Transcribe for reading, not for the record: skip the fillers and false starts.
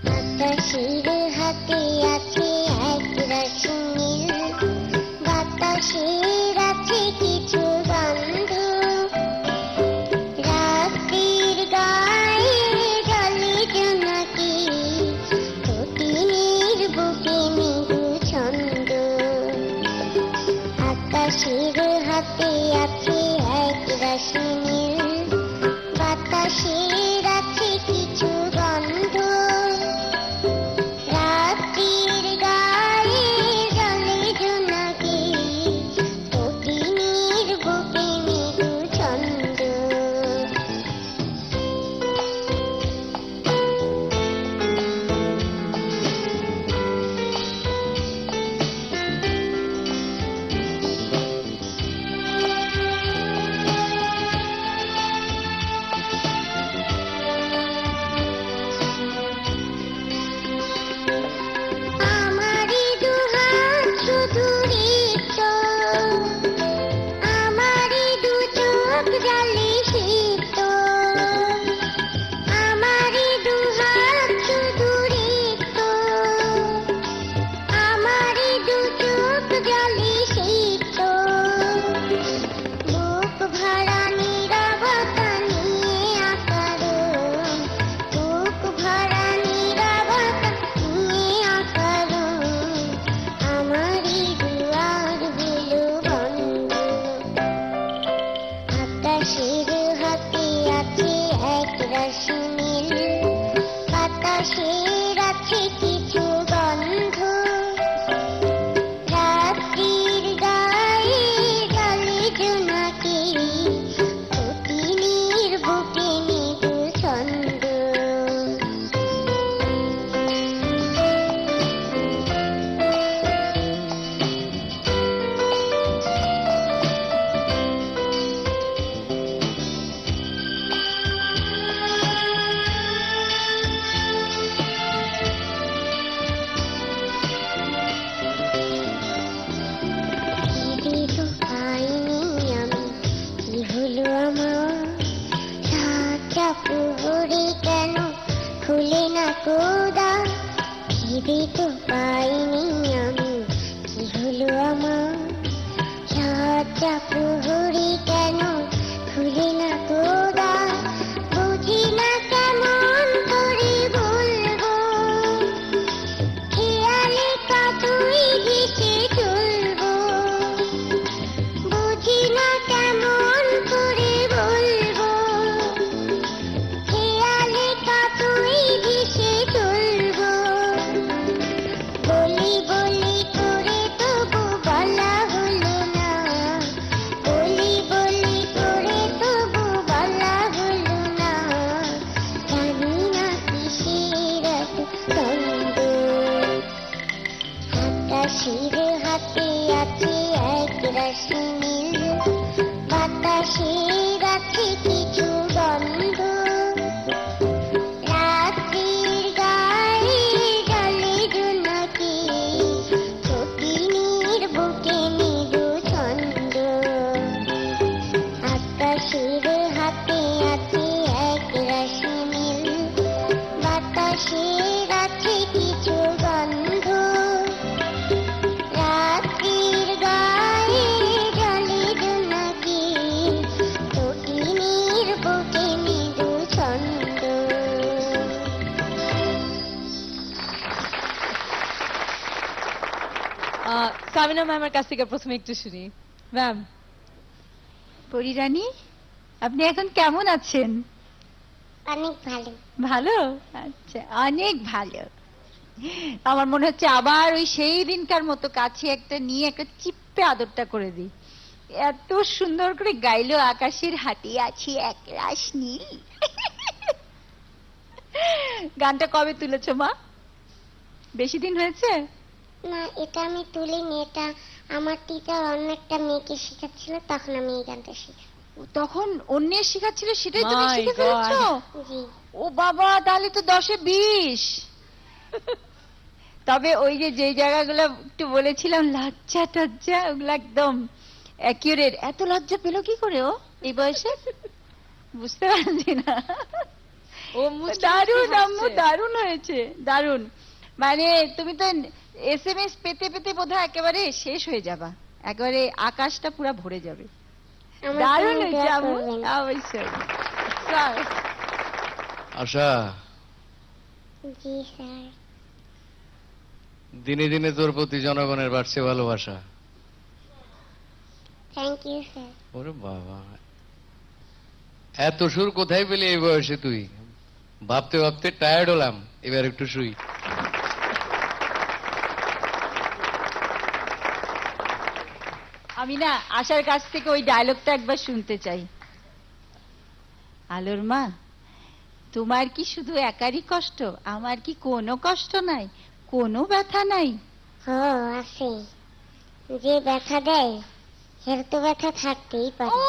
বাতাসের হাতে আছে এক রাশি নীল, বাতাসের আছে কিছু গন্ধ, রাত্রির গায়ে জলে জোনাকি, তটিনীর বুকে মৃদু ছন্দ। আকাশের হাতে আছে এক রাশি নীল, বাতাসের আছে কিছু গন্ধ, রাত্রির গায়ে জলে জোনাকি, তটিনীর বুকে মৃদু ছন্দ। আমারি দুহাত শুধু রিক্ত, আমারি দু চোখ জলে সিক্ত, আমারি দুহাত শুধু রিক্ত, আমারি দু চোখ জলে সিক্ত। বুক ভরা নীরবতা নিয়ে আকারণ, বুক ভরা নীরবতা নিয়ে আকারণ, আমারি দুয়ার হলো বন্ধ। আকাশের হাতে আছে এক রাশি নীল, বাতাসের আছে কিছু গন্ধ, রাত্রির গায়ে জলে জোনাকি, তটিনীর বুকে মৃদু ছন্দ। খিদে তো পাইনি আমি, কি হলো আমার? সাতটা প্রহরে কেন খুলে না কোদা? খিদে তো পাইনি আমি, কি হলো আমার? সাতটা প্রহরে কেন খুলে না কোদা? বুঝি না কেমন করে বলবো, খেয়ালে কতই ভেসে চলবো। বুঝি না কেমন করে বলবো, খেয়ালে কতই ভেসে চলবো। বলি বলি করে তবু বলা হলো না, বলি বলি করে তবু বলা হলো না। জানি না কিসের এত দ্বন্দ্ব। আকাশের হাতে আছে এক রাশি নীল, বাতাসের আছে কিছু গন্ধ, রাত্রির গায়ে জলে জোনাকি, তটিনীর বুকে মৃদু ছন্দ। আকাশের হাতে আছে এক রাশি নীল, বাতাসের আছে কিছু গন্ধ, রাত্রির গায়ে জলে জোনাকি, তটিনীর বুকে মৃদু ছন্দ। সামিনা ম্যামের কাছ থেকে প্রথমে একটু শুনি। ম্যাম, পরিরানী, আপনি এখন কেমন আছেন? অনেক ভালো। ভালো? আচ্ছা, অনেক ভালো। আমার মনে হচ্ছে আবার ওই সেই দিনকার মতো কাছে একটা নিয়ে একটা চিপ্পে আদরটা করে দিই। এত সুন্দর করে গাইলো, আকাশের হাতে আছে এক রাশ নীল। গানটা কবে তুলেছো মা? বেশি দিন হয়েছে? না, এটা আমি তুলিনি, এটা আমার টিচার অন্য একটা মেয়েকে শেখাচ্ছিল, তখন আমি এই গানটা শিখি। তখন অন্যের শেখাচ্ছিল, সেটাই তুমি My শিখে God. ফেলেছো? জি। ও বাবা, তাহলে তো 10-এ 20। তবে ওই যে যে জায়গাগুলো একটু বলেছিলাম লজ্জা টজ্জা, ওগুলো একদম অ্যাকিউরেট। এত লজ্জা পেলো কি করে ও এই বয়সে, বুঝতে পারছি না। ও মুচকি দারুণ মুচকি আম্মু, হাসছে। দারুণ হয়েছে, দারুণ। মানে তুমি তো SMS পেতে পেতে বোধহয় একেবারে শেষ হয়ে যাবা, একেবারে আকাশটা পুরো ভরে যাবে। আমার দারুণ জন্য হয়েছে দোয়া আম্মু, করবেন। অবশ্যই। স্যার, আশা, জি স্যার। দিনে দিনে তোর প্রতি জনগণের বাড়ছে ভালোবাসা। Thank you sir. ওরে বাবা, এত সুর কোথায় পেলি এই বয়সে তুই? ভাবতে ভাবতে টায়ার্ড হলাম, এবার একটু শুই। আমি না আশার কাছ থেকে ওই ডায়লগটা একবার শুনতে চাই। আলোর মা, তোমার কি শুধু একারই কষ্ট? আমার কি কোনো কষ্ট নাই, কোনো ব্যথা নাই? ও আছে, যে ব্যথা দেয় এর তো ব্যথা থাকতেই পারে। ও